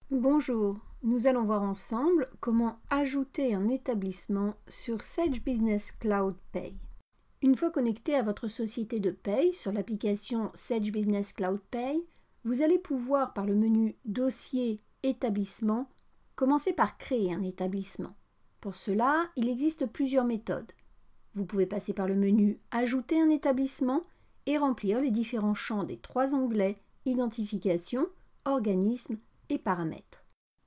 Bonjour, nous allons voir ensemble comment ajouter un établissement sur Sage Business Cloud Pay. Une fois connecté à votre société de paye sur l'application Sage Business Cloud Pay, vous allez pouvoir par le menu Dossier Établissement commencer par créer un établissement. Pour cela, il existe plusieurs méthodes. Vous pouvez passer par le menu Ajouter un établissement et remplir les différents champs des trois onglets Identification, Organisme et Paramètres.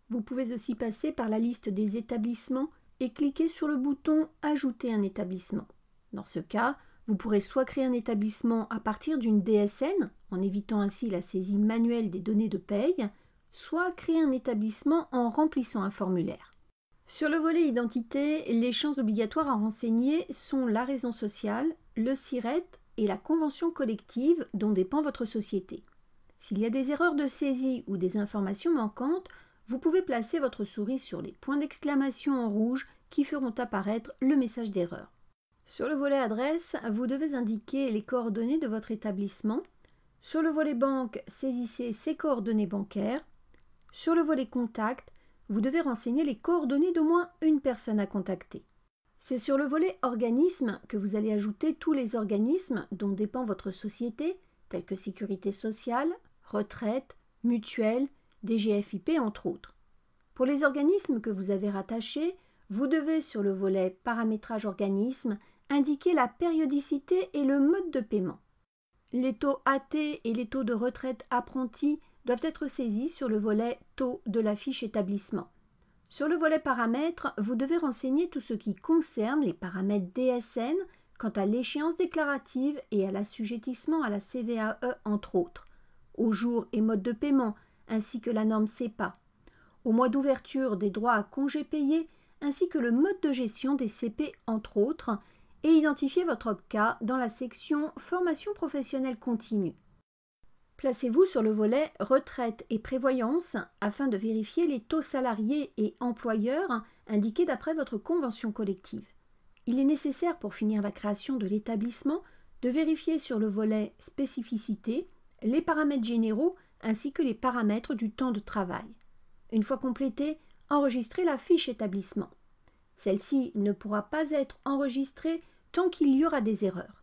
Vous pouvez aussi passer par la liste des établissements et cliquer sur le bouton Ajouter un établissement. Dans ce cas, vous pourrez soit créer un établissement à partir d'une DSN, en évitant ainsi la saisie manuelle des données de paye, soit créer un établissement en remplissant un formulaire. Sur le volet Identité, les champs obligatoires à renseigner sont la raison sociale, le SIRET et la convention collective dont dépend votre société. S'il y a des erreurs de saisie ou des informations manquantes, vous pouvez placer votre souris sur les points d'exclamation en rouge qui feront apparaître le message d'erreur. Sur le volet Adresse, vous devez indiquer les coordonnées de votre établissement. Sur le volet Banque, saisissez ses coordonnées bancaires. Sur le volet Contact, vous devez renseigner les coordonnées d'au moins une personne à contacter. C'est sur le volet Organisme que vous allez ajouter tous les organismes dont dépend votre société, tels que Sécurité sociale, retraite, mutuelle, DGFiP entre autres. Pour les organismes que vous avez rattachés, vous devez sur le volet Paramétrage organisme indiquer la périodicité et le mode de paiement. Les taux AT et les taux de retraite apprentis doivent être saisis sur le volet Taux de la fiche établissement. Sur le volet Paramètres, vous devez renseigner tout ce qui concerne les paramètres DSN quant à l'échéance déclarative et à l'assujettissement à la CVAE entre autres, au jour et mode de paiement ainsi que la norme CEPA, au mois d'ouverture des droits à congés payés ainsi que le mode de gestion des CP entre autres, et identifiez votre OPCA dans la section Formation professionnelle continue. Placez-vous sur le volet Retraite et prévoyance afin de vérifier les taux salariés et employeurs indiqués d'après votre convention collective. Il est nécessaire pour finir la création de l'établissement de vérifier sur le volet Spécificité les paramètres généraux ainsi que les paramètres du temps de travail. Une fois complété, enregistrez la fiche établissement. Celle-ci ne pourra pas être enregistrée tant qu'il y aura des erreurs.